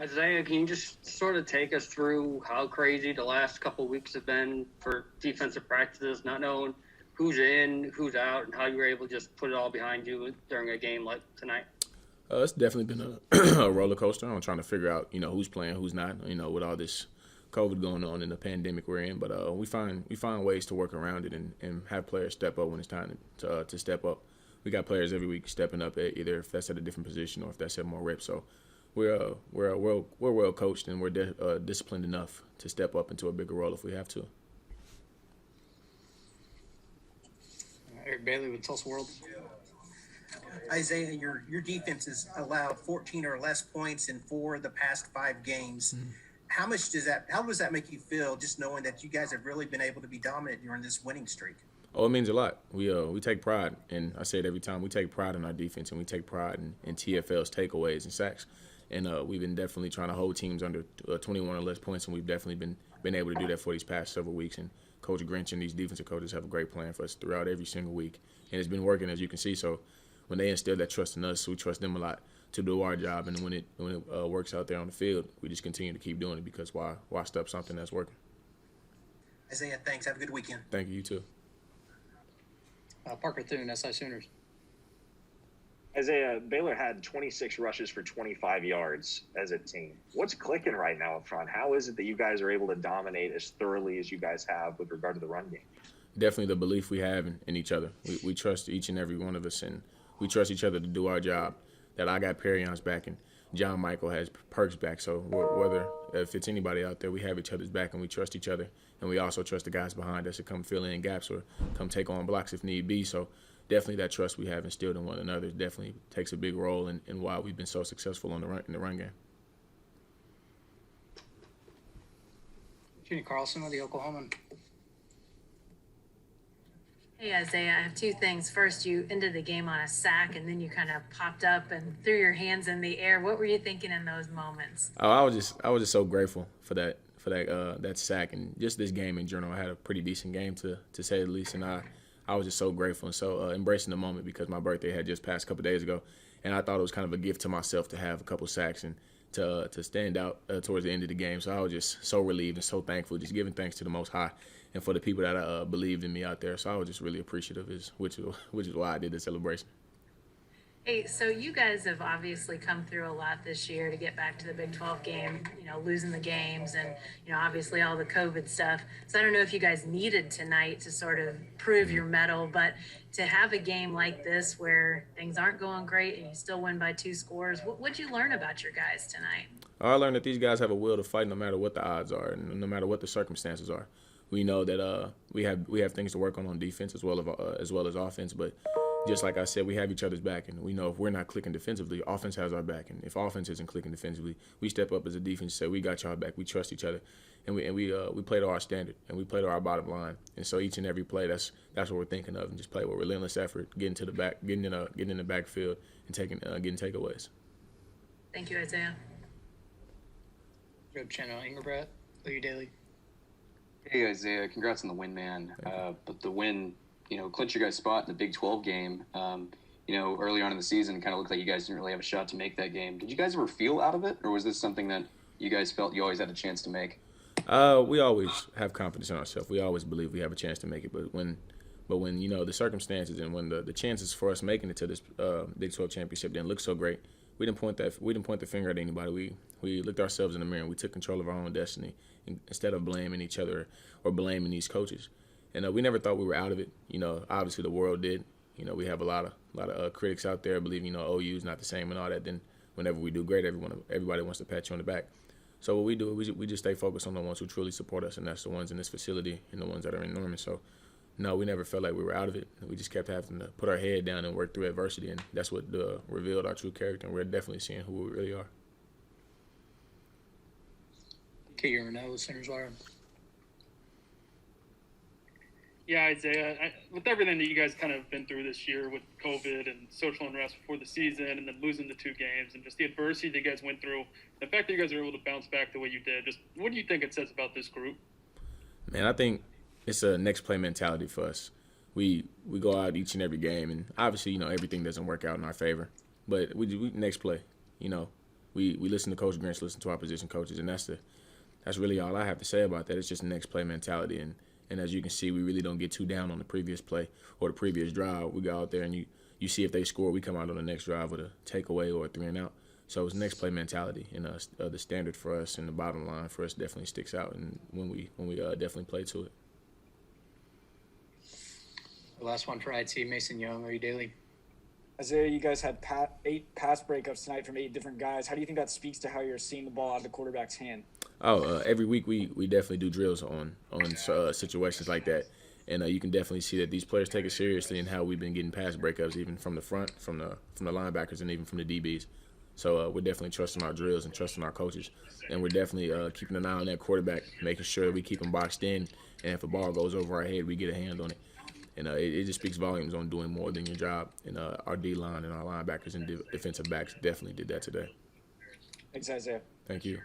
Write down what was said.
Isaiah, can you just sort of take us through how crazy the last couple of weeks have been for defensive practices, not knowing who's in, who's out, and how you were able to just put it all behind you during a game like tonight? It's definitely been a roller coaster. I'm trying to figure out, who's playing, who's not. With all this COVID going on and the pandemic we're in, but we find ways to work around it and have players step up when it's time to step up. We got players every week stepping up at either if that's at a different position or if that's at more reps. So we're well coached and we're disciplined enough to step up into a bigger role if we have to. Eric Bailey with Tulsa World. Isaiah, your defense has allowed 14 or less points in 4 of the past 5 games. How does that make you feel, just knowing that you guys have really been able to be dominant during this winning streak? Oh, it means a lot. We take pride, and I say it every time. We take pride in our defense, and we take pride in TFL's takeaways and sacks. And we've been definitely trying to hold teams under 21 or less points, and we've definitely been able to do that for these past several weeks. And Coach Grinch and these defensive coaches have a great plan for us throughout every single week, and it's been working, as you can see. So when they instill that trust in us, we trust them a lot to do our job. And when it works out there on the field, we just continue to keep doing it because why stop something that's working? Isaiah, thanks. Have a good weekend. Thank you. You too. Parker Thune, SI Sooners. Isaiah, Baylor had 26 rushes for 25 yards as a team. What's clicking right now up front? How is it that you guys are able to dominate as thoroughly as you guys have with regard to the run game? Definitely the belief we have in each other. We trust each and every one of us, and we trust each other to do our job. That I got Perion's back, and John Michael has Perks back. So whether if it's anybody out there, we have each other's back, and we trust each other. And we also trust the guys behind us to come fill in gaps or come take on blocks if need be. So definitely that trust we have instilled in one another definitely takes a big role in why we've been so successful in the run game. Judy Carlson with the Oklahoman. Hey, Isaiah, I have 2 things. First, you ended the game on a sack, and then you kind of popped up and threw your hands in the air. What were you thinking in those moments? Oh, I was just so grateful for that sack and just this game in general. I had a pretty decent game to say the least, and I was just so grateful and so embracing the moment because my birthday had just passed a couple days ago, and I thought it was kind of a gift to myself to have a couple sacks and to stand out towards the end of the game. So I was just so relieved and so thankful, just giving thanks to the Most High and for the people that believed in me out there. So I was just really appreciative, which is why I did the celebration. Hey, so you guys have obviously come through a lot this year to get back to the Big 12 game, losing the games and, obviously all the COVID stuff. So I don't know if you guys needed tonight to sort of prove your mettle, but to have a game like this where things aren't going great and you still win by 2 scores, what'd you learn about your guys tonight? I learned that these guys have a will to fight no matter what the odds are and no matter what the circumstances are. We know that we have things to work on defense as well as offense, but just like I said, we have each other's back, and we know if we're not clicking defensively, offense has our back, and if offense isn't clicking defensively, we step up as a defense, say we got y'all back, we trust each other, and we play to our standard, and we play to our bottom line, and so each and every play, that's what we're thinking of, and just play with relentless effort, getting in the backfield, and getting takeaways. Thank you, Isaiah. Joe Cheno, Ingerbrat, Lee Daly. Hey Isaiah, congrats on the win, man. But the win, clinched your guys' spot in the Big 12 game. Early on in the season, it kind of looked like you guys didn't really have a shot to make that game. Did you guys ever feel out of it, or was this something that you guys felt you always had a chance to make? We always have confidence in ourselves. We always believe we have a chance to make it. But when the circumstances and when the chances for us making it to this Big 12 championship didn't look so great, we didn't point the finger at anybody. We looked ourselves in the mirror and we took control of our own destiny instead of blaming each other or blaming these coaches. And we never thought we were out of it. Obviously the world did. We have a lot of critics out there believing OU is not the same and all that. Then whenever we do great, everybody wants to pat you on the back. So what we do, we just stay focused on the ones who truly support us, and that's the ones in this facility and the ones that are in Norman. So no, we never felt like we were out of it. We just kept having to put our head down and work through adversity, and that's what revealed our true character, and we're definitely seeing who we really are. Kate Renault with Centers Wire. Yeah, Isaiah, with everything that you guys kind of been through this year with COVID and social unrest before the season and then losing the 2 games and just the adversity that you guys went through, the fact that you guys are able to bounce back the way you did, just what do you think it says about this group? Man, I think it's a next play mentality for us. We go out each and every game, and obviously, everything doesn't work out in our favor. But we next play, we listen to Coach Grinch, listen to our position coaches, and that's really all I have to say about that. It's just next play mentality, and as you can see, we really don't get too down on the previous play or the previous drive. We go out there and you see if they score, we come out on the next drive with a takeaway or a 3-and-out. So it's next play mentality, and the standard for us and the bottom line for us definitely sticks out, and when we definitely play to it. The last one for IT, Mason Young, Are You Daily? Isaiah, you guys had 8 pass breakups tonight from 8 different guys. How do you think that speaks to how you're seeing the ball out of the quarterback's hand? Every week we definitely do drills on situations like that, and you can definitely see that these players take it seriously and how we've been getting pass breakups even from the front, from the linebackers, and even from the DBs. So we're definitely trusting our drills and trusting our coaches, and we're definitely keeping an eye on that quarterback, making sure we keep him boxed in, and if a ball goes over our head, we get a hand on it. And it just speaks volumes on doing more than your job. And our D-line and our linebackers and defensive backs definitely did that today. Thanks, Isaiah. Thank you.